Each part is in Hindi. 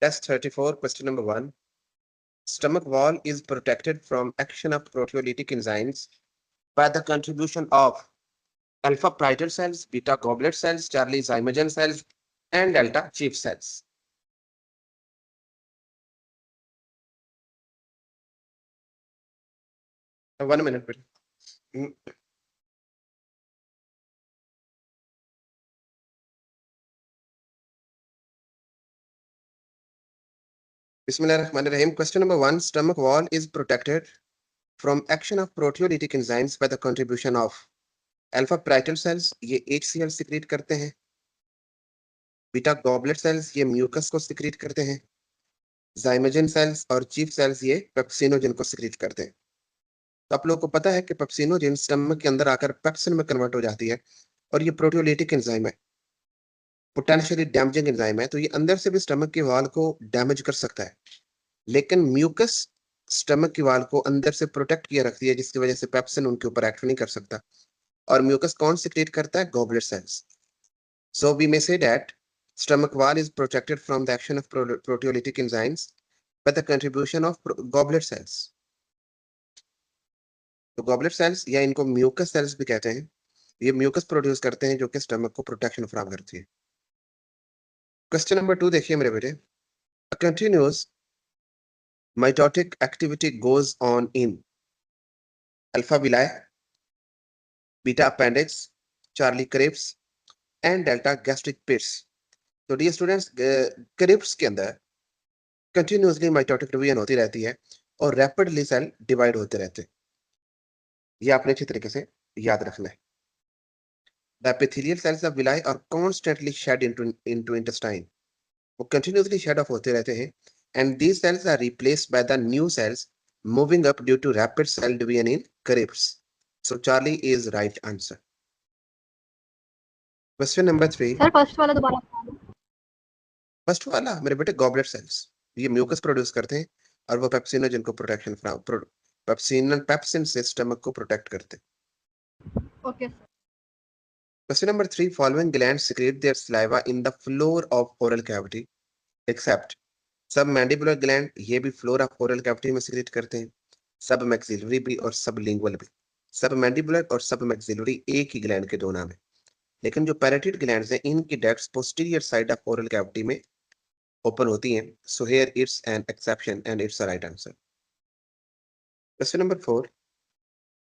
Test 34, question number 1. Stomach wall is protected from action of proteolytic enzymes by the contribution of alpha parietal cells, beta goblet cells, Charlie zymogen cells, and delta chief cells. One minute, please. Bismillahirrahmanirrahim. Question number 1. Stomach wall is protected from action of proteolytic enzymes by the contribution of alpha parietal cells, ये HCl secrete करते हैं. बीटा गॉबलेट सेल्स ये म्यूकस को सिक्रीट करते हैं. जाइमोजन सेल्स और चीफ सेल्स ये पेप्सिनोजन को सिक्रीट करते हैं. तो आप लोगों को पता है कि पेप्सिनोजन स्टमक के अंदर आकर पेप्सिन में कन्वर्ट हो जाती है और ये प्रोटियोलिटिक एंजाइम है, पोटेंशियली डैमेजिंग एंजाइम है. तो ये अंदर से भी स्टमक की वॉल को डैमेज कर सकता है, लेकिन म्यूकस स्टमक की वॉल को अंदर से प्रोटेक्ट किए रखती है, जिसकी वजह से पेप्सिन उनके ऊपर एक्ट नहीं कर सकता. और म्यूकस कौन सिक्रीट करता है? Goblet cells. So we may say that stomach wall is protected from the action of proteolytic enzymes by the contribution of goblet cells. तो goblet cells या इनको mucus cells भी कहते हैं, ये mucus प्रोड्यूस करते हैं जो कि स्टमक को प्रोटेक्शन फराहम करती है. क्वेश्चन नंबर 2 देखिए मेरे बेटे. A continuous mitotic activity goes on in alpha villi, beta appendix, Charlie crypts and delta gastric pits. तो डियर स्टूडेंट्स, क्रिप्स के अंदर कंटिन्यूअसली माइटोटिक डिवीजन होती रहती है और रैपिडली सेल डिवाइड होते रहते हैं. ये आपने अच्छी तरीके से याद रखना है. The epithelial cells of villi are constantly shed into intestine. वो कंटिन्यूअसली शेड ऑफ होते रहते हैं and these cells are replaced by the new cells moving up due to rapid cell division in crypts. So Charlie is right answer. Question number 3. Sir first वाला दोबारा. फर्स्ट वाला मेरे बेटे गॉबलेट सेल्स, ये म्यूकस प्रोड्यूस करते हैं और वो पेप्सिनोजन को पेप्सिन से स्टमक को प्रोटेक्ट करते हैं. Okay sir. Question number 3. Following glands secrete their saliva in the floor of oral cavity except submandibular gland, ये भी फ्लोर ऑफ ओरल कैविटी में सिक्रीट करते हैं. सब मैक्सिलरी भी और सब लिंगुअल भी. सब मैंडिबुलर और सब मैक्सिलरी एक ही ग्लैंड के दो नाम है, लेकिन जो पैराटिड ग्लैंड्स हैं इनकी ducts posterior side of oral cavity में ओपन होती हैं. So here it's an exception and it's the right answer. Question number 4.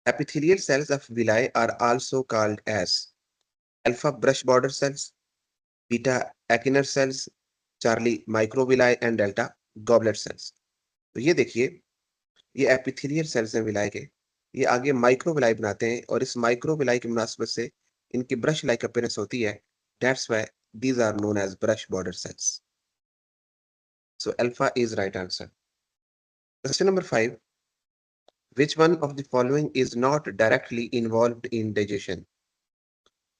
epithelial cells of villi are also called as alpha brush border cells, beta acinar cells, Charlie microvilli and delta goblet cells. तो ये देखिए, ये एपिथेलियल सेल्स हैं विलाई के, ये आगे माइक्रोविलाई बनाते हैं और इस माइक्रोविलाई की मुनासबत से इनकी ब्रश लाइक अपीयरेंस होती है. That's why these are known as brush border cells. So alpha is right answer. Question number 5. Which one of the following is not directly involved in digestion?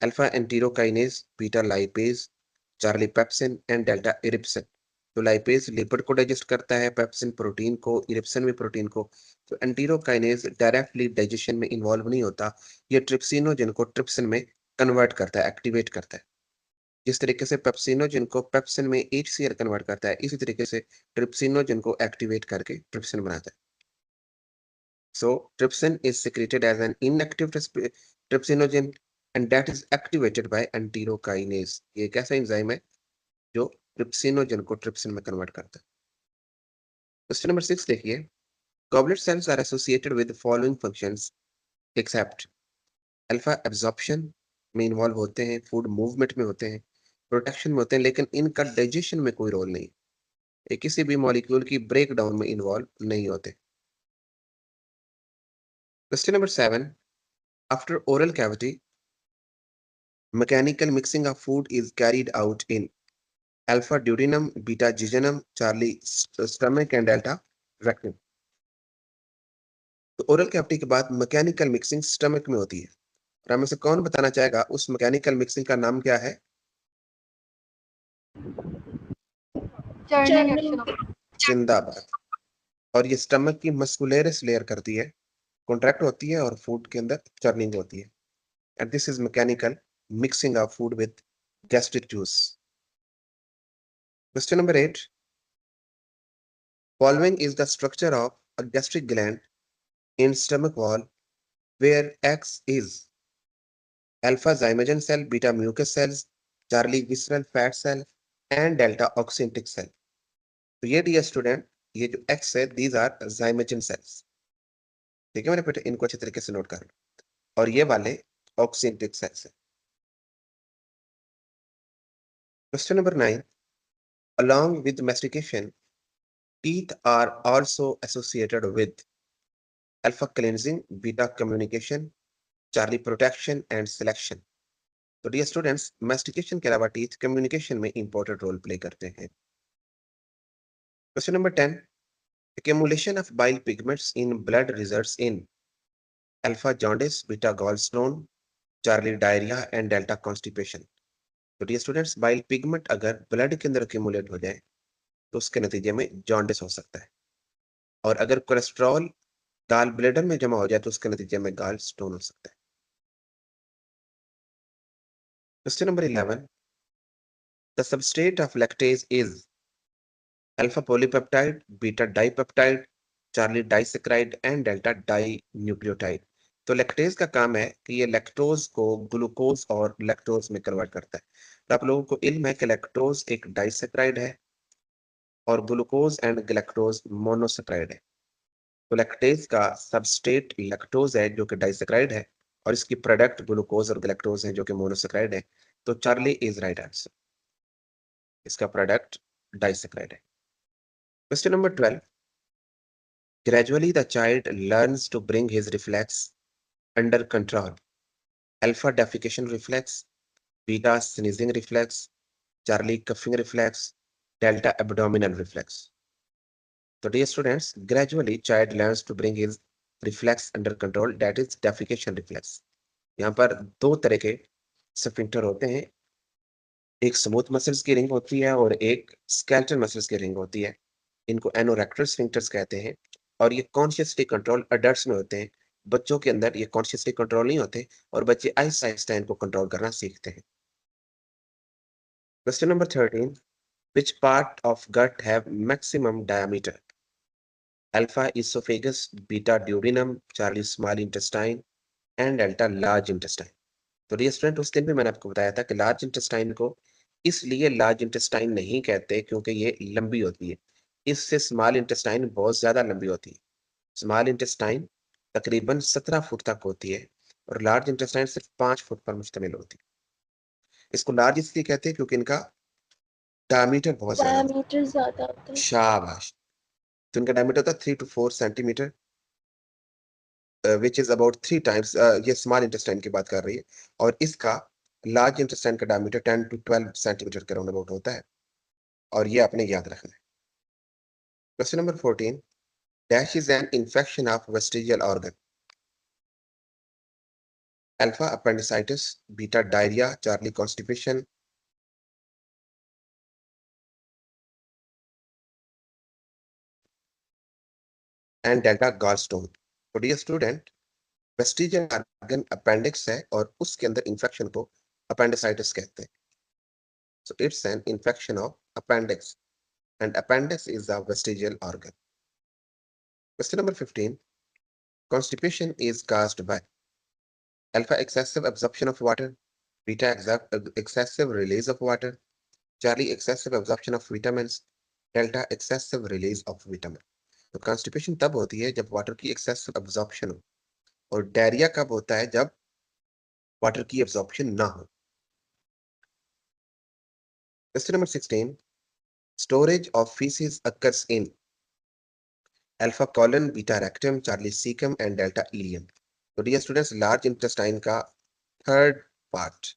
Alpha enterokinase, beta lipase, Charlie pepsin and delta ellipsin. तो लाइपेज लिपिड को डाइजेस्ट करता है, पेप्सिन प्रोटीन को, इरिप्सिन भी प्रोटीन को. तो एंटीरोकाइनेज डायरेक्टली डाइजेशन में इन्वॉल्व नहीं होता, ये ट्रिप्सिनोजन को ट्रिप्सिन में कन्वर्ट करता है, एक्टिवेट करता है. जिस तरीके से पेप्सिनोजन को पेप्सिन में HCl कन्वर्ट करता है, इसी तरीके से ट्रिप्सिनोजन को एक्टिवेट करके ट्रिप्सिन बनाता है. So trypsin is secreted as an inactive trypsinogen and that is activated by enterokinase. ये एक ऐसा एंजाइम है जो ट्रिप्सिनोजन को ट्रिप्सिन में कन्वर्ट करता है. क्वेश्चन नंबर 6 देखिए. Goblet cells are associated with following functions except alpha absorption में इन्वॉल्व होते हैं, फूड मूवमेंट में होते हैं, प्रोटेक्शन में होते हैं, लेकिन इनका डाइजेशन में कोई रोल नहीं. ये किसी भी मॉलिक्यूल की ब्रेक डाउन में इन्वॉल्व नहीं होते. Question number 7. After oral cavity, mechanical mixing of food is carried out in alpha duodenum, beta jejunum, Charlie stomach and delta rectum. तो ओरल कैविटी के बाद मैकेनिकल मिक्सिंग स्टमक में होती है. और हमें से कौन बताना चाहेगा उस मैकेनिकल मिक्सिंग का नाम क्या है? Churning action. जिंदाबाद. और ये स्टमक की मस्कुलरस लेयर करती है, कॉन्ट्रैक्ट होती है और फूड के अंदर चर्निंग होती है. And this is mechanical mixing of food with gastric juice. Question number 8. Following is the structure of a gastric gland in stomach wall, where X is alpha zymogen cell, beta mucus cells, Charlie visceral fat cell and delta oxyntic cell. तो ये डियर स्टूडेंट, ये जो X है, these are zymogen cells. ठीक है मेरे बेटे, इनको अच्छे तरीके से नोट कर लो. और ये वाले oxyntic cells है. Question number 9. Along with mastication, teeth are also associated with alpha cleansing, beta communication, Charlie protection and selection. तो डियर स्टूडेंट्स, mastication के अलावा टीथ कम्युनिकेशन में इंपॉर्टेंट रोल प्ले करते हैं. Question number 10. Accumulation of bile pigments in blood results in alpha jaundice, beta gallstone, Charlie diarrhea and delta constipation. तो डियर स्टूडेंट्स, बाइल पिगमेंट अगर ब्लड के अंदर एक्यूमुलेट हो जाए तो उसके नतीजे में जॉन्डिस हो सकता है, और अगर कोलेस्ट्रॉल गाल ब्लेडर में जमा हो जाए तो उसके नतीजे में गाल स्टोन हो सकता है. Question number 11. The substrate of lactase is alpha polypeptide, beta dipeptide, Charlie disaccharide and delta dinucleotide. तो लैक्टेज का काम है कि ये लैक्टोज को ग्लूकोज और लैक्टोज में कन्वर्ट करता है. तो आप लोगों को इल्म है कि लैक्टोज एक डाइसेक्राइड है और ग्लूकोज एंड गैलेक्टोज मोनोसेक्राइड है. तो लैक्टेज का सबस्ट्रेट लैक्टोज है जो कि डाइसेक्राइड है, और इसकी प्रोडक्ट ग्लूकोज और गैलेक्टोज है जो कि मोनोसेक्राइड है. तो चार्ली इज राइट आंसर. इसका प्रोडक्ट डाइसेक्राइड है. Question number 12. Gradually, the child learns to bring his reflex under control. Alpha defecation reflex, beta sneezing reflex, Charlie coughing reflex, delta abdominal reflex. So, dear students, gradually child learns to bring his reflex under control, that is defecation reflex. यहाँ पर दो तरह के स्फिंक्टर होते हैं, एक स्मूथ मसल्स की रिंग होती है और एक स्केलेटल मसल्स की रिंग होती है. इनको एनोरेक्टल स्फिंक्टर्स कहते हैं, और ये कॉन्शियसली कंट्रोल अडल्ट्स में होते हैं. बच्चों के अंदर ये कॉन्शियसली कंट्रोल नहीं होते और बच्चे आहिस्ता आहिस्ता इनको कंट्रोल करना सीखते हैं. Question number 13. Which part of gut have maximum diameter? Alpha esophagus, beta duodenum, Charlie small intestine and delta large intestine. तो डियर स्टूडेंट, उस दिन भी मैंने आपको बताया था कि लार्ज इंटेस्टाइन को इसलिए लार्ज इंटेस्टाइन नहीं कहते क्योंकि ये लंबी होती है. इससे स्मॉल इंटेस्टाइन बहुत ज्यादा लंबी होती है. स्मॉल इंटेस्टाइन तकरीबन 17 फुट तक होती है और लार्ज इंटेस्टाइन सिर्फ 5 फुट पर मुश्तमिल होती है. इसको लार्ज इसलिए कहते हैं क्योंकि इनका डायमीटर बहुत ज्यादा होता डायमीटर ज्यादा होता है. है. शाबाश. तो इनका डायमीटर होता है 3 to 4 centimetre, which is about 3 times. ये स्मॉल इंटेस्टाइन की बात कर रही है, और इसका लार्ज इंटेस्टाइन का डायमीटर 10 to 12 सेंटीमीटर के राउंड अबाउट होता है, और ये आपने याद रखना है. Question number 14. Dash is an infection of vestigial organ. Alpha appendicitis, beta diarrhoea, Charlie constipation, and delta gallstone. तो dear student, vestigial organ appendix है और उसके अंदर इंफेक्शन को अपेंडिसाइटिस कहते हैं. So it's an infection of appendix, and appendix is the vestigial organ. Question number 15. Constipation is caused by alpha excessive absorption of water, beta excessive release of water, Charlie excessive absorption of vitamins, delta excessive release of vitamin. तो कॉन्स्टिपेशन तब होती है जब वाटर की एक्सेसिव एब्जॉर्प्शन हो, और डायरिया कब होता है जब वाटर की एब्जॉर्प्शन ना हो. Question number 16. Storage of faeces occurs in alpha colon, beta rectum, Charlie cecum and delta ileum. तो डियर स्टूडेंट्स, लार्ज इंटेस्टाइन का थर्ड पार्ट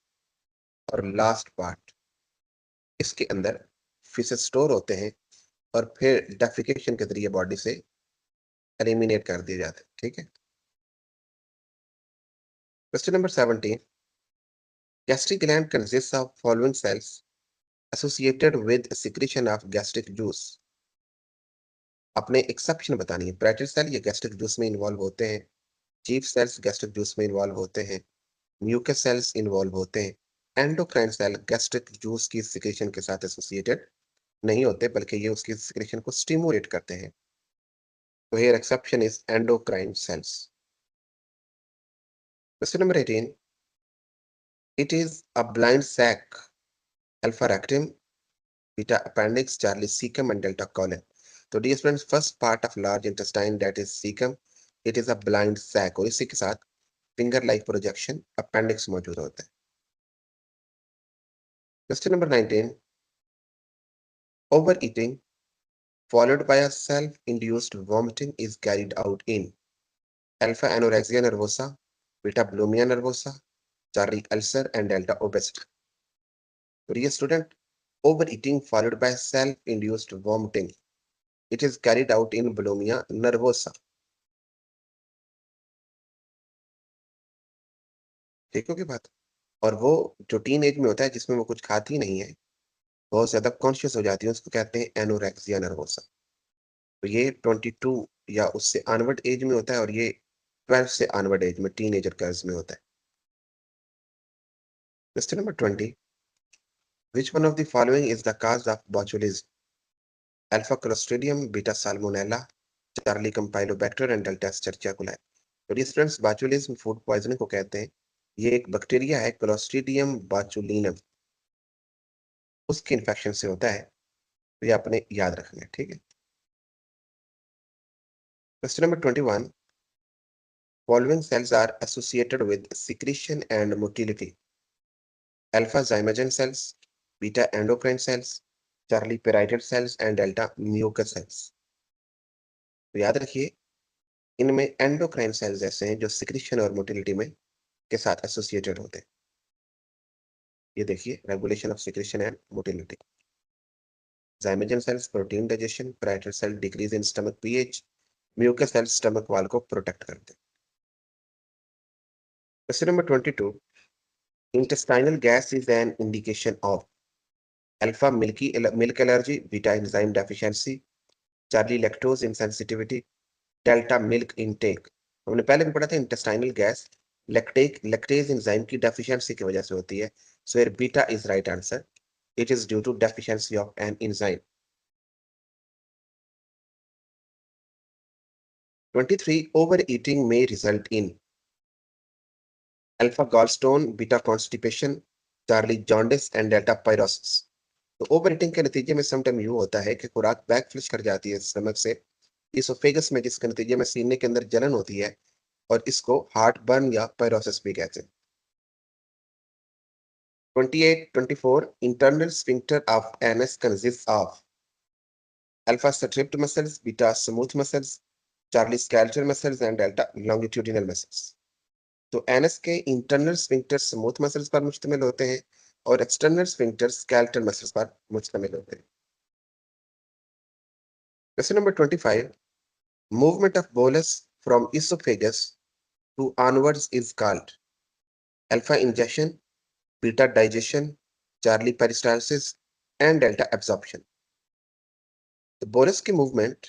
और लास्ट पार्ट, इसके अंदर फीसेस स्टोर होते हैं और फिर डेफिकेशन के जरिए बॉडी से एलिमिनेट कर दिए जाते हैं. ठीक है. Question number 17. Gastric gland consists of following cells associated with secretion of gastric juice. अपने एक्सेप्शन बतानी है. पैरेटल सेल ये गैस्ट्रिक जूस में इन्वॉल्व होते हैं, चीफ सेल्स गैस्ट्रिक जूस में इन्वॉल्व होते हैं, म्यूकस सेल्स इन्वॉल्व होते हैं, एंडोक्राइन सेल गैस्ट्रिक जूस की सिक्रेशन के साथ एसोसिएटेड नहीं होते, बल्कि ये उसकी सिक्रेशन को स्टिमुलेट करते हैं। तो here exception is endocrine cells. Question number 18, it is a blind sac, alpha rectum, beta appendix, Charlie cecum, and delta colon. तो dear friends, first part of large intestine, that is cecum, it is a blind sac और इसी के साथ finger like projection appendix मौजूद होता है। Question number 19, overeating followed by a self-induced vomiting is carried out in alpha anorexia nervosa, beta bulimia nervosa, Charlie ulcer, and delta obesity. तो dear student, overeating followed by self-induced vomiting, it is carried out in bulimia nervosa। ठीक होगी बात। और वो जो टीन एज में होता है जिसमें वो कुछ खाती नहीं है, बहुत ज़्यादा कॉन्शियस हो जाती है, उसको कहते हैं एनोरेक्सिया नर्वोसा। तो ये 22 या उससे ऑनवर्ड एज में होता है और ये 12 से ऑनवर्ड एज में टीनेजर गर्ल्स में होता है। Question number 20, which one of the following is the cause of botulism? Alpha clostridium, beta salmonella, Charlie campylobacter, and delta escherichia coli. तो ये स्टूडेंट्स, बोtulism फूड पॉइजनिंग को कहते हैं। ये एक बैक्टीरिया है क्लोस्ट्रिडियम बोtulinum, उसके इन्फेक्शन से होता है। तो ये आपने याद रखना है, ठीक है। Question number 21. Following cells are associated with secretion and motility. Alpha zymogen cells, beta endocrine cells, Charlie parietal cells, and delta mucus cells. तो याद रखिए, इनमें एंडोक्राइन सेल्स ऐसे हैं जो सिक्रीशन और मोटिलिटी में के साथ एसोसिएटेड होते हैं। ये देखिए, regulation of secretion and motility. zymogen cells protein digestion, parietal cell decrease in stomach pH, mucus cells stomach वाल को प्रोटेक्ट करते हैं। Question number 22, intestinal gas is an indication of alpha milk allergy, beta enzyme deficiency, Charlie lactose insensitivity, delta milk intake। हमने पहले भी पढ़ा था इंटेस्टाइनल गैस लैक्टेज एंजाइम की डेफिशिएंसी की वजह से होती है। So here beta is right answer, it is due to deficiency of an enzyme. 23, overeating may result in alpha gallstone, beta constipation, Charlie jaundice, and delta pyrosis। तो ओवर ईटिंग के नतीजे में समटाइम यू होता है कि खुराक बैक फ्लिश कर जाती है स्टमक से इसोफेगस में, जिसके नतीजे में सीने के अंदर जलन होती है और इसको हार्ट बर्न या पायरोसिस भी कहते हैं। 28, 24, internal sphincter of anus consist of alpha striped muscles, beta smooth muscles, Charlie skeletal muscles, and delta longitudinal muscles. तो एनस के इंटरनल स्फिंक्टर स्मूथ मसल्स पर मुश्तमिल होते हैं और एक्सटर्नल स्फिंक्टर स्केलेटल मसल्स पर मुश्तमिल होते हैं। Question number 25, movement of bolus from esophagus to onwards is called alpha ingestion, beta digestion, Charlie peristalsis, and delta absorption। तो बोलस की मूवमेंट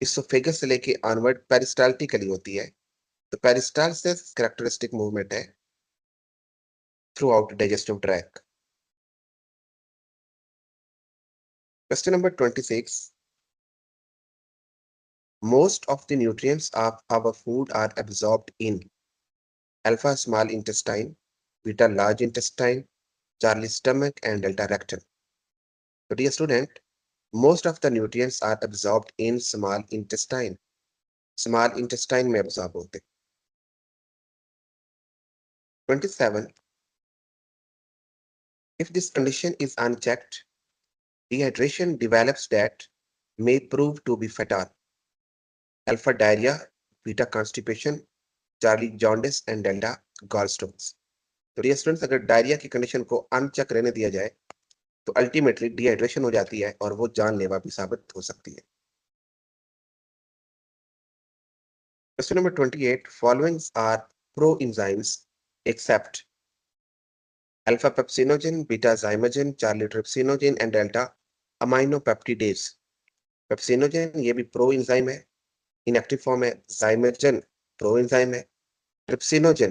इसोफेगस से लेके ऑनवर्ड पेरिस्टाल्टिकली होती है। तो पेरिस्टाल्सिस कैरेक्टरिस्टिक मूवमेंट है through out digestive track. Question number 26, most of the nutrients of our food are absorbed in alpha small intestine, beta large intestine, Charlie stomach, and delta rectum। So dear student, most of the nutrients are absorbed in small intestine। small intestine में absorb होते। 27, if this condition is unchecked, dehydration develops that may prove to be fatal। alpha diarrhea, beta constipation, Charlie jaundice, and delta gallstones। तो डियर स्टूडेंट्स, अगर डायरिया की कंडीशन को अनचेक रहने दिया जाए तो अल्टीमेटली डिहाइड्रेशन हो जाती है और वो जानलेवा भी साबित हो सकती है। Question number 28, followings are pro enzymes except alpha pepsinogen, beta zymogen, Charlie trypsinogen, and delta aminopeptidase। Pepsinogen ये भी प्रो एंजाइम है, इनएक्टिव फॉर्म है। zymogen प्रो एंजाइम है, ट्रिप्सिनोजेन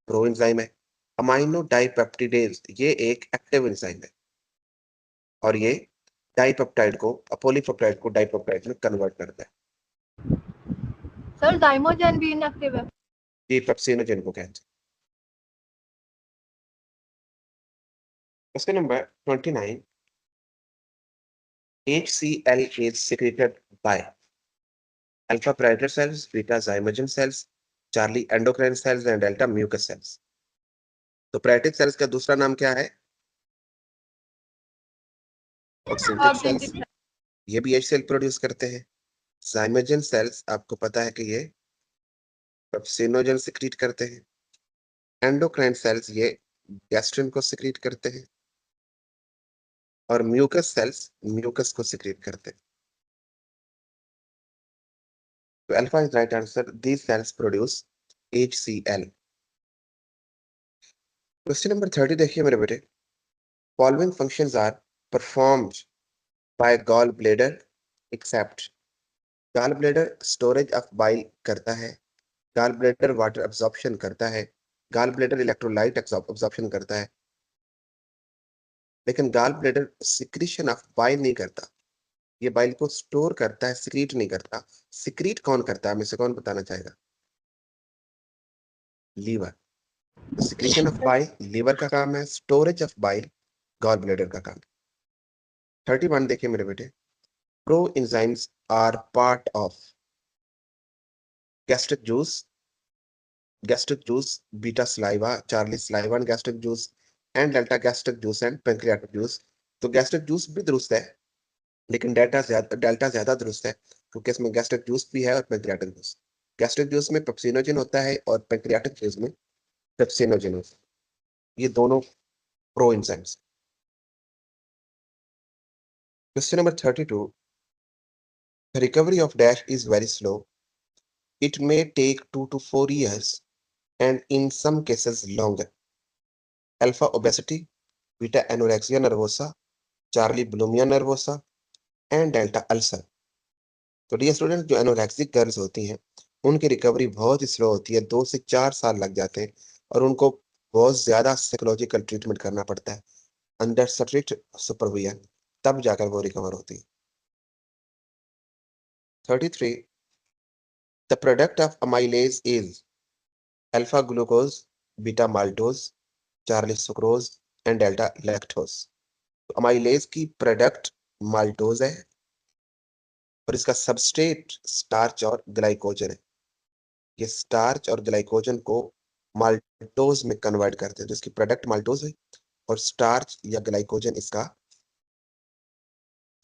प्रो एंजाइम है, अमाइनो डाइपेप्टिडेज ये एक एक्टिव एंजाइम है और ये डाइपेप्टाइड को, पॉलीपेप्टाइड को डाइपेप्टाइड में कन्वर्ट करता है। सर डाइमोजेन भी इनएक्टिव है। ये पेप्सिनोजेन को कहते हैं। Question number 29, HCl is secreted by alpha predator cells, beta zymogen cells, Charlie endocrine cells and delta mucus cells. तो प्रेटिक सेल्स का दूसरा नाम क्या है? ऑक्सिंटिक सेल्स, ये भी HCl प्रोड्यूस करते हैं। जाइमोजन सेल्स आपको पता है कि ये पेप्सिनोजन सिक्रीट करते हैं। एंडोक्राइन सेल्स ये गैस्ट्रिन को सिक्रीट करते हैं, और म्यूकस सेल्स म्यूकस को सिक्रीट करते हैं। तो alpha is right answer, these cells produce HCl। Question number 30 देखिए मेरे बेटे, following functions are performed by gall bladder except. Gall bladder storage of bile करता है, गॉल ब्लैडर वाटर एब्जॉर्प्शन करता है, गॉल ब्लैडर इलेक्ट्रोलाइट एब्जॉर्प्शन करता है, लेकिन gall bladder secretion of bile नहीं करता। ये बाइल को स्टोर करता है, सिक्रीट नहीं करता। सिक्रीट कौन करता है, में से कौन बताना चाहेगा? लीवर। तो सिक्रीशन ऑफ बाइल लीवर का काम है, storage of bile gall bladder का काम। 31 देखिए मेरे बेटे, pro enzymes are part of gastric juice, beta saliva, Charlie saliva and gastric juice, and delta gastric juice and pancreatic juice। तो गैस्ट्रिक जूस भी दुरुस्त है, लेकिन डेल्टा ज्यादा दुरुस्त है, क्योंकि इसमें गैस्ट्रिक जूस भी है और पेंक्रियाटिक जूस। गैस्ट्रिक जूस में पेप्सिनोजन होता है और पेंक्रियाटिक जूस में पेप्सिनोजन होता है। ये दोनों pro enzymes. Question number 32, the recovery of dash is very slow, it may take 2 to 4 years and in some cases longer। alpha obesity, beta anorexia nervosa, Charlie bulimia nervosa and delta ulcer। तो डियर स्टूडेंट, जो एनोरेक्सिक गर्ल्स होती हैं उनकी रिकवरी बहुत ही स्लो होती है, 2 से 4 साल लग जाते हैं, और उनको बहुत ज्यादा साइकोलॉजिकल ट्रीटमेंट करना पड़ता है अंडर स्ट्रिक्ट सुपरविजन, तब जाकर वो रिकवर होती है। 33, the product of amylase is alpha glucose, beta maltose, Charlie sucrose and delta lactose. तो अमाइलेज की प्रोडक्ट माल्टोज है, और इसका सबस्ट्रेट स्टार्च और ग्लाइकोजन है। ये स्टार्च और ग्लाइकोजन को माल्टोज में कन्वर्ट करते हैं, जिसकी प्रोडक्ट माल्टोज है, और स्टार्च या ग्लाइकोजन इसका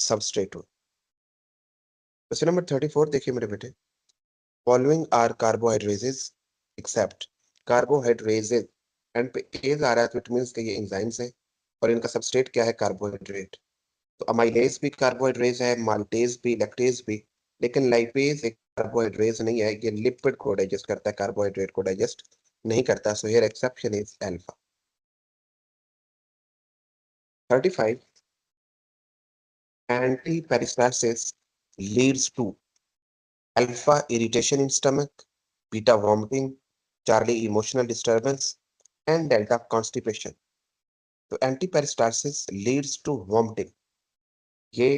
सबस्ट्रेट हो। क्वेश्चन नंबर 34 देखिए मेरे बेटे, फॉलोइंग आर कार्बोहाइड्रेजेस एक्सेप्ट। कार्बोहाइड्रेजेस एंड पे एज आ रहा है, तो इट मींस कि ये एंजाइम्स हैं, और इनका सबस्ट्रेट क्या है? कार्बोहाइड्रेट। तो अमाइलेज भी कार्बोहाइड्रेट है, माल्टेज भी, लैक्टेज भी, लेकिन लाइपेज एक कार्बोहाइड्रेट नहीं है, ये लिपिड को डाइजेस्ट करता है, कार्बोहाइड्रेट को डाइजेस्ट नहीं करता। So here exception is alpha. 35, antiperistalsis leads to alpha irritation in stomach, beta vomiting, Charlie emotional disturbance and delta constipation। तो एंटीपेरिस्टालसिस लीड्स टू वॉमिटिंग, ये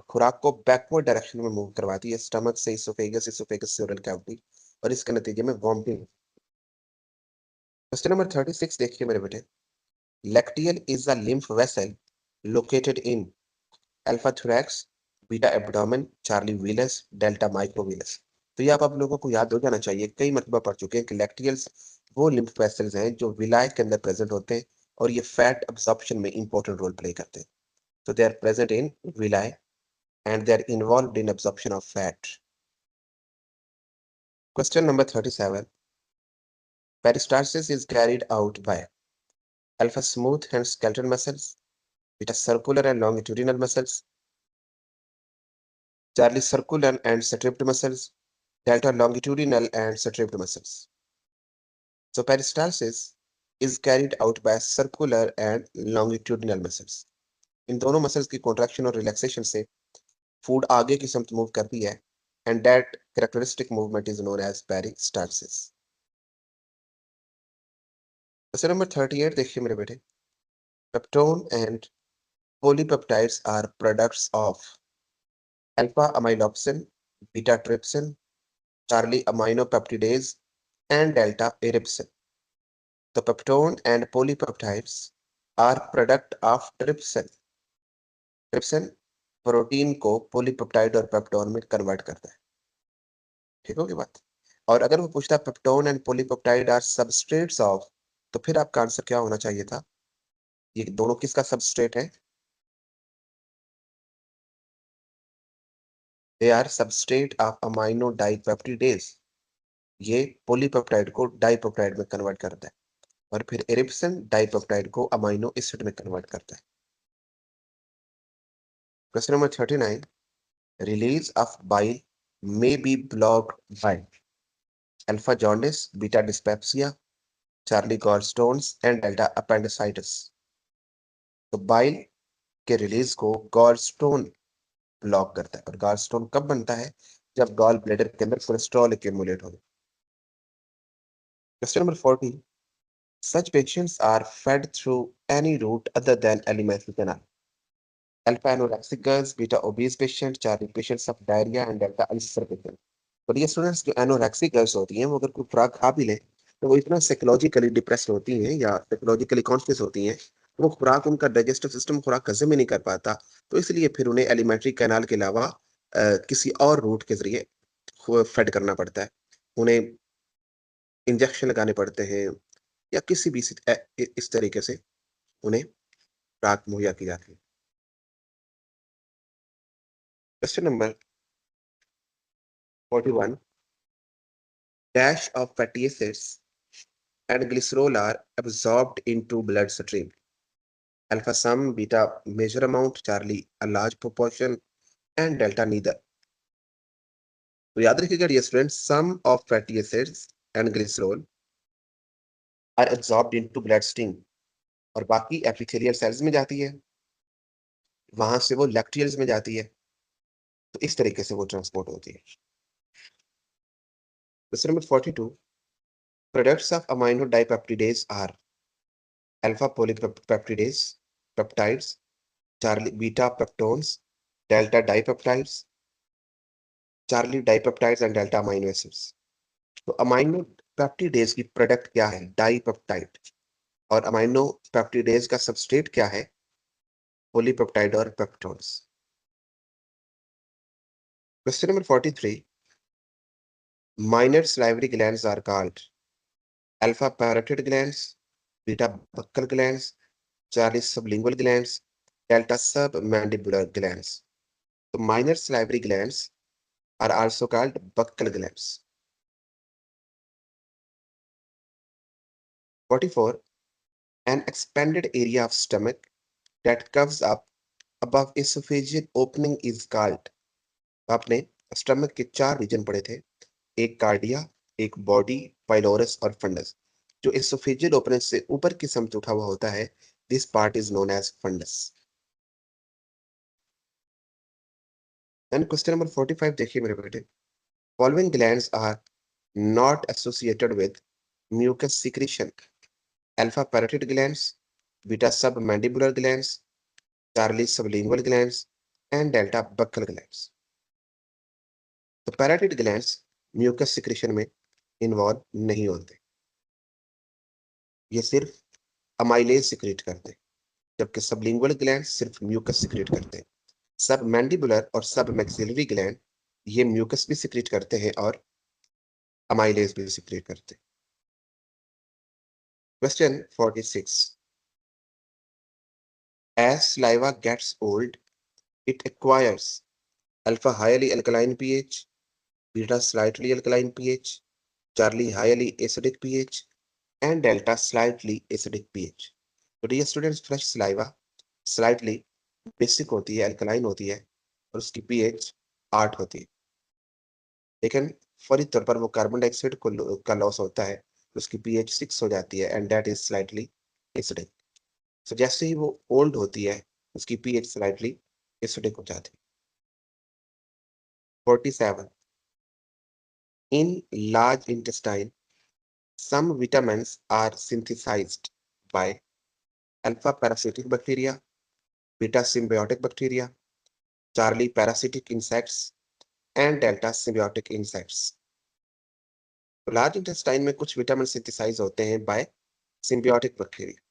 खुराक को बैकवर्ड डायरेक्शन में मूव करवाती है, स्टमक से इसोफेगस, इसोफेगस से ओरल कैविटी, और इसके नतीजे में वॉमिटिंग। क्वेश्चन नंबर 36 देखिए मेरे बेटे, lacteal is a lymph vessel located in alpha thorax, beta abdomen, Charlie villus, delta microvillus. तो ये आप लोगों को याद हो जाना चाहिए, कई मरतबा पढ़ चुके हैं कि लैक्टियल्स वो लिम्फ वेसल्स हैं जो विलायक के अंदर प्रेजेंट होते हैं, और ये फैट अब्जॉर्प्शन में इंपॉर्टेंट रोल प्ले करते हैं। तो they are present in villi and they are involved in absorption of fat। Question number 37, peristalsis is carried out by alpha smooth and skeletal muscles, beta circular and longitudinal muscles, Charlie circular and striped muscles, delta longitudinal and striped muscles। So peristalsis is carried out by circular and longitudinal muscles। इन दोनों मसल्स की कॉन्ट्रैक्शन और रिलैक्सेशन से फूड आगे की समत मूव करती है, and that characteristic movement is known as peristalsis। Question number 38 देखिए मेरे बेटे, peptone and polypeptides are products of alpha amylopsin, beta trypsin, Charlie aminopeptidase, and delta eripsin. The peptone and polypeptides are product of trypsin. Trypsin protein को पॉलीपेप्टाइड और पेप्टोन में कन्वर्ट करता है। ठीक होगी बात। और अगर वो पूछता है peptone and polypeptide are substrates of, तो फिर आपका आंसर क्या होना चाहिए था? ये दोनों किसका सबस्ट्रेट है? They are substrate of amino dipeptidase. ये पॉलीपेप्टाइड को डाइपेप्टाइड में कन्वर्ट करता है और फिर एरिप्सिन डाइपेप्टाइड को अमाइनो एसिड में कन्वर्ट करता है। Question number 39, release of bile may be blocked by alpha jaundice, beta dyspepsia, Charlie gallstones and delta appendicitis. तो बाइल के रिलीज को गॉलस्टोन ब्लॉक करता है। और गॉलस्टोन कब बनता है? जब गॉल ब्लैडर के अंदर कोलेस्ट्रॉल एक्यूमुलेट हो। Question number 40, such patients are fed through any route other than alimentary canal. Alpha anorexic girls, beta obese patients, Charlie patients of diarrhea and delta ulcer patients. और ये स्टूडेंट्स जो एनोरेक्सिक गर्ल्स होती हैं, वो अगर कोई खुराक खा भी ले तो वो इतना साइकोलॉजिकली डिप्रेस होती हैं या साइकोलॉजिकली कॉन्शियस होती हैं, वो खुराक, उनका डाइजेस्टिव सिस्टम खुराक हजम ही नहीं कर पाता। तो इसलिए फिर उन्हें एलिमेंट्री कैनाल के अलावा किसी और रूट के जरिए फेड करना पड़ता है। उन्हें इंजेक्शन लगाने पड़ते हैं या किसी भी इस तरीके से उन्हें खुराक मुहैया की जाती है। Question number 41, dash of fatty acids and glycerol are absorbed into bloodstream. Alpha some, beta major amount, Charlie a large proportion, and delta neither. तो याद रखिएगा dear student, some of fatty acids and glycerol are absorbed into bloodstream, और बाकी एपिथेलियल सेल्स में जाती है, वहां से वो लैक्टियल्स में जाती है। तो इस तरीके से वो ट्रांसपोर्ट होती है। Question number 42, products of amino dipeptidase are alpha polypeptidase, peptides, Charlie beta peptones, delta dipeptides, Charlie dipeptides and delta amino acids. तो अमाइनो पेप्टिडेज की प्रोडक्ट क्या है? डाइपेप्टाइड। और अमाइनो पेप्टिडेज का सबस्ट्रेट क्या है? पॉलीपेप्टाइड और peptones. Question number 43, minor salivary glands are called alpha parotid glands, beta buccal glands, Charlie sublingual glands, delta submandibular glands. तो minor salivary glands are also called buccal glands. 44, an expanded area of stomach that curves up above esophageal opening is called. आपने स्टमक के 4 रीजन पढ़े थे, एक कार्डिया, एक बॉडी, पाइलोरस और फंडस। जो एसोफेजियल ओपनिंग से ऊपर की समझ उठा हुआ होता है, this part is known as fundus. Then question number 45 देखिए मेरे बेटे, following glands are not associated with mucus secretion. Alpha parotid glands, beta submandibular glands, Charlie sublingual glands and delta buccal glands. तो पैराटिड ग्लैंड्स म्यूकस सिक्रीशन में इन्वॉल्व नहीं होते, ये सिर्फ अमाइलेज सिक्रेट करते हैं, जबकि सबलिंगुअल ग्लैंड सिर्फ म्यूकस सिक्रेट करते हैं। सब मैंडिबुलर और सब मैक्सिलरी ग्लैंड ये म्यूकस भी सिक्रेट करते हैं और अमाइलेज भी सिक्रेट करते हैं। Question 46, as saliva gets old it acquires alpha highly alkaline pH, beta slightly alkaline pH, Charlie highly acidic pH and delta slightly acidic pH. तो dear students, fresh saliva slightly basic होती है, अल्कलाइन होती है और उसकी पीएच 8 होती है। लेकिन फौरी तौर पर वो कार्बन डाइऑक्साइड का लॉस होता है, उसकी पीएच 6 हो जाती है and that is slightly acidic. So जैसे ही वो ओल्ड होती है, उसकी पीएच स्लाइटली एसिडिक हो जाती है। 47, इन large intestine some vitamins are synthesized by alpha parasitic bacteria, beta symbiotic bacteria, Charlie parasitic insects, and Delta symbiotic insects. तो लार्ज इंटेस्टाइन में कुछ विटामिन सिंथेसाइज होते हैं by symbiotic bacteria.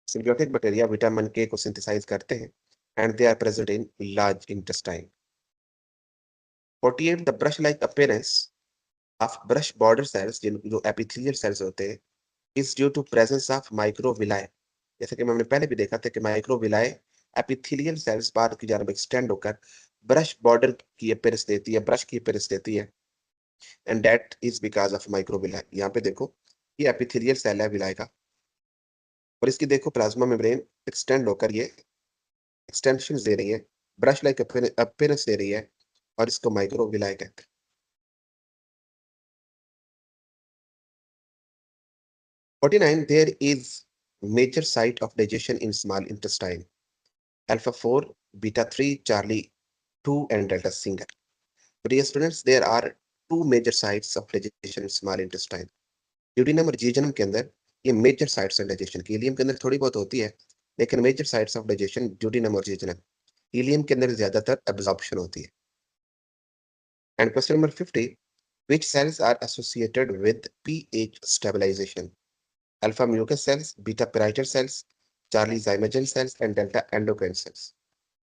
Symbiotic bacteria vitamin K को सिंथेसाइज करते हैं and they are present in large intestine. 48 the brush like appearance of brush border cells जो एपिथेलियल सेल्स होते हैं is due to presence of microvilli. जैसे कि हमने पहले भी देखा था कि माइक्रोविलाई एपिथेलियल सेल्स बाहर की जानब एक्सटेंड होकर ब्रश बॉर्डर की अपीयरेंस देती है, ब्रश की अपीयरेंस देती है, and that is because of microvilli. यहाँ पे देखो ये एपिथेलियल सेल है विलाई का और इसकी देखो प्लाज्मा मेम्ब्रेन एक्सटेंड होकर ये एक्सटेंशन दे रही है, ब्रश लाइक अपीयरेंस दे रही है और इसको माइक्रोविलाई कहते हैं। 49 there is major site of digestion in small intestine, alpha 4, beta 3, Charlie 2 and delta single. Dear students, there are two major sites of digestion in small intestine. Duodenum और जीजनम के अंदर ये मेजर साइट्स है डाइजेशन की। इलियम के अंदर थोड़ी बहुत होती है लेकिन major sites of digestion duodenum और जीजनम। इलियम के अंदर ज्यादातर एब्जॉर्प्शन होती है। And question number 50, which cells are associated with pH stabilization? Alpha mucus cells, beta parietal cells, Charlie zymogen cells and delta endocrine cells.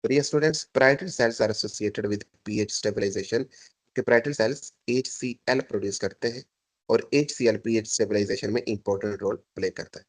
Dear students, parietal cells are associated with pH stabilization कि parietal cells HCl प्रोड्यूस करते हैं और HCl pH stabilization में इंपॉर्टेंट रोल प्ले करता है।